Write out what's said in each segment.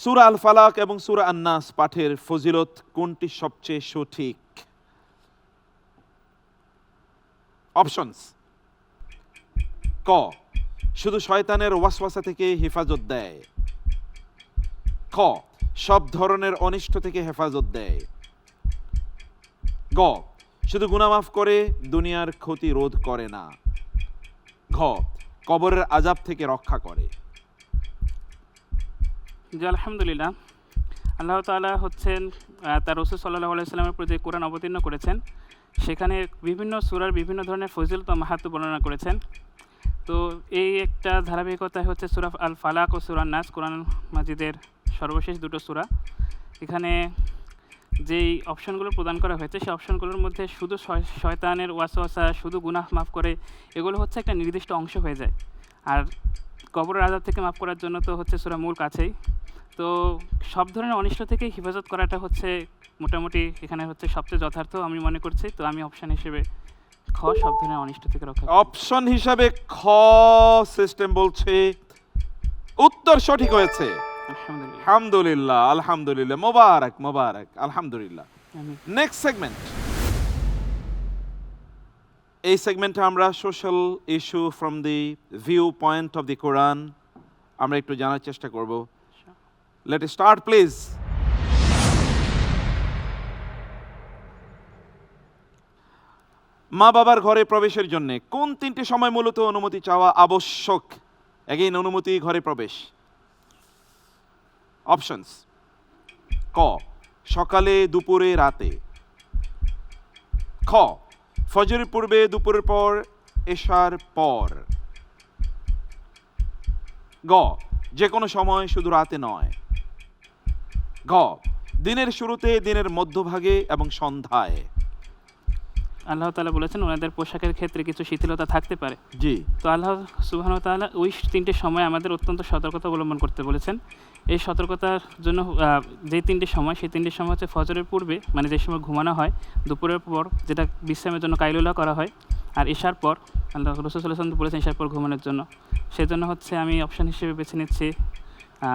সূরা আল ফালাক এবং সূরা আন-নাস পাঠের ফজিলত কোনটি সবচেয়ে সঠিক? অপশনস: ক, শুধু শয়তানের ওয়াসওয়াসা থেকে হেফাজত দেয়। খ, সব ধরনের অনিষ্ট থেকে হেফাজত দেয়। গ, শুধু গুনাহ মাফ করে, দুনিয়ার ক্ষতি রোধ করে না। ঘ, কবরের আযাব থেকে রক্ষা করে। জি আলহামদুলিল্লাহ, আল্লাহ তাআলা হচ্ছেন তার রাসূল সাল্লাল্লাহু আলাইহি ওয়াসাল্লামের প্রতি কোরআন অবতীর্ণ করেছেন। সেখানে বিভিন্ন সূরার বিভিন্ন ধরনের ফজিলত ও মাহাত্ম্য বর্ণনা করেছেন। তো এই একটা ধারাবাহিকতায় হচ্ছে সূরা আল ফালাক ও সূরা নাস কোরআন মাজিদের সর্বশেষ দুটো সূরা। এখানে যেই অপশনগুলো প্রদান করা হয়েছে সেই অপশনগুলোর মধ্যে শুধু শয়তানের ওয়াসওয়াসা, শুধু গুনাহ মাফ করে, এগুলো হচ্ছে একটা নির্দিষ্ট অংশ হয়ে যায়। আর কবরের আযাব থেকে মাফ করার জন্য তো হচ্ছে সূরা মূল কাছেই। তো সব ধরনের অনিষ্ট থেকে হেফাজত করাটা হচ্ছে মোটামুটি এখানে হচ্ছে সবচেয়ে যথার্থ আমি মনে করছি। তো আমি অপশন হিসেবে খ, সব ধরনের অনিষ্ট থেকে রক্ষা। অপশন হিসাবে খ সিস্টেম বলছে উত্তর সঠিক হয়েছে। আলহামদুলিল্লাহ। আলহামদুলিল্লাহ, আলহামদুলিল্লাহ, মোবারক মোবারক, আলহামদুলিল্লাহ। আমিন। Next segment. এই সেগমেন্টে আমরা social issue from the view point of the Quran আমরা একটু জানার চেষ্টা করব। Let start please. মা বাবার ঘরে প্রবেশের জন্য কোন তিনটি সময় মূলত অনুমতি চাওয়া আবশ্যক? এগেইন, অনুমতি ঘরে প্রবেশ। অপশনস: ক, সকালে, দুপুরে, রাতে। খ, ফজরের পূর্বে, দুপুরের পর, এশার পর। গ, যে কোনো সময়, শুধু রাতে নয়। ঘ, দিনের শুরুতে, দিনের মধ্যভাগে এবং সন্ধ্যায়। আল্লাহ তাআলা বলেছেন ওনাদের পোশাকের ক্ষেত্রে কিছু শিথিলতা থাকতে পারে। জি। তো আল্লাহ সুবহানাহু ওয়া তাআলা ওই তিনটে সময় আমাদের অত্যন্ত সতর্কতা অবলম্বন করতে বলেছেন। এই সতর্কতার জন্য যে তিনটে সময়, সেই তিনটে সময় হচ্ছে ফজরের পূর্বে, মানে যে সময় ঘুমানো হয়, দুপুরের পর যেটা বিশ্রামের জন্য কাইলুলা করা হয়, আর ঈশার পর, আল্লাহ রাসূল সাল্লাল্লাহু আলাইহি ওয়াসাল্লাম বলেছেন ঈশার পর ঘুমানোর জন্য। সেজন্য হচ্ছে আমি অপশন হিসেবে বেছে নিচ্ছি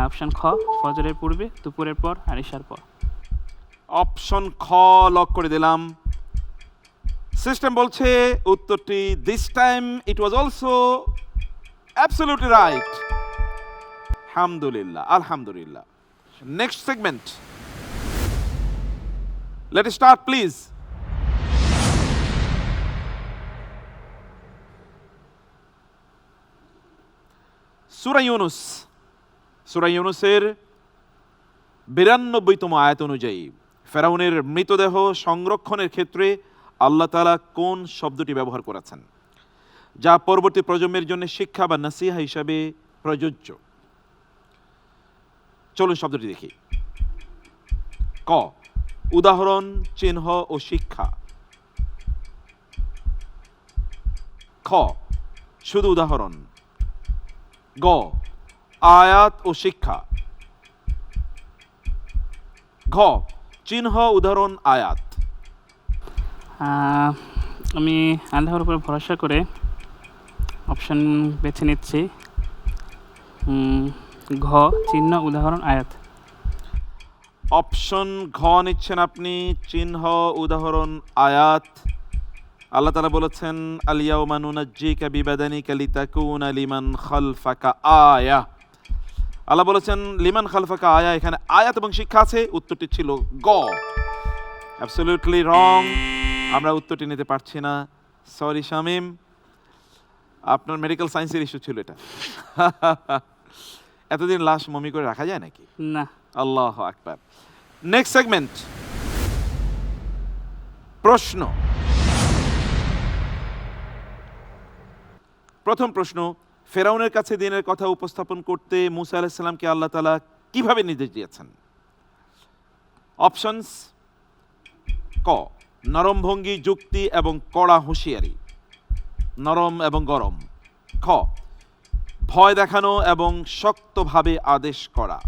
অপশন খ, ফজরের পূর্বে, দুপুরের পর আর ঈশার পর। অপশন খ লক করে দিলাম। সিস্টেম বলছে উত্তরটি this time it was also absolutely right. আলহামদুলিল্লাহ, আলহামদুলিল্লাহ। Next segment. Let start please. সূরা ইউনুস, সূরা ইউনুসের 92তম আয়াত অনুযায়ী ফেরাউনের মৃতদেহ সংরক্ষণের ক্ষেত্রে আল্লাহ তাআলা কোন শব্দটি ব্যবহার করেছেন, যা পরবর্তী প্রজন্মের জন্য শিক্ষা বা নসিহা হিসাবে প্রযোজ্য? চলুন শব্দটি দেখি। ক, উদাহরণ, চিহ্ন ও শিক্ষা। খ, শুধু উদাহরণ। গ, আয়াত ও শিক্ষা। ঘ, চিহ্ন, উদাহরণ, আয়াত। আমি আল্লাহর উপর ভরসা করে অপশন বেছে নিচ্ছি ঘ, চিহ্ন, উদাহরণ, আয়াত। অপশন ঘ নিচ্ছেন আপনি, চিহ্ন, উদাহরণ, আয়াত। আল্লাহ তাআলা বলেছেন আল ইয়াউমা নুনাজ্জিকা বিবাদানিকা লিতাকুনা লিমান খালফাকা আয়া। আল্লাহ বলেছেন লিমান খালফাকা আয়া, এখানে আয়াত এবং শিক্ষা আছে। উত্তরটি ছিল গ। অ্যাবসলিউটলি রং। আমরা উত্তরটি নিতে পারছি না, সরি শামীম, আপনার মেডিকেল সায়েন্সের ইস্যু ছিল এটা। এতদিন লাশ মমি করে রাখা যায় নাকি? না। আল্লাহু আকবার। Next segment. প্রশ্ন। প্রথম প্রশ্ন, ফেরাউনের কাছে দিনের কথা উপস্থাপন করতে মূসা আলাইহিস সালামকে আল্লাহ তাআলা কিভাবে নির্দেশ দিয়েছেন? অপশনস: ক, নরম ভঙ্গি, যুক্তি এবং কড়া হুঁশিয়ারি, নরম এবং গরম। খ, ভয় দেখানো এবং শক্তভাবে আদেশ করা।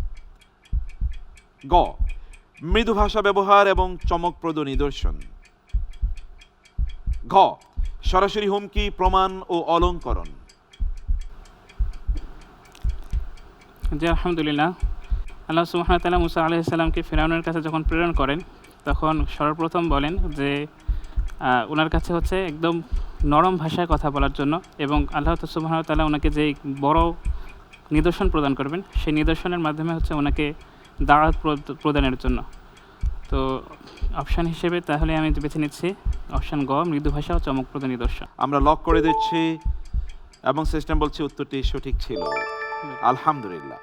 গ, মৃদু ভাষা ব্যবহার এবং চমকপ্রদ নিদর্শন। ঘ, সরাসরি হুমকি, প্রমাণ ও অলঙ্করণ। জি আলহামদুলিল্লাহ, আল্লাহ সুবহানাহু ওয়া তাআলা মুসা আলাইহিস সালামকে ফিরআউনের কাছে যখন প্রেরণ করেন তখন সর্বপ্রথম বলেন যে ওনার কাছে হচ্ছে একদম নরম ভাষায় কথা বলার জন্য, এবং আল্লাহ সুবহানাহু ওয়া তাআলা ওনাকে যেই বড় নিদর্শন প্রদান করবেন সেই নিদর্শনের মাধ্যমে হচ্ছে ওনাকে দাওয়াত প্রদানের জন্য। তো অপশান হিসেবে তাহলে আমি বেছে নিচ্ছি অপশান গ, মৃদু ভাষা ও চমকপ্রদ নিদর্শন। আমরা লক করে দিচ্ছি এবং সিস্টেম বলছি উত্তরটি সঠিক ছিল। আলহামদুলিল্লাহ।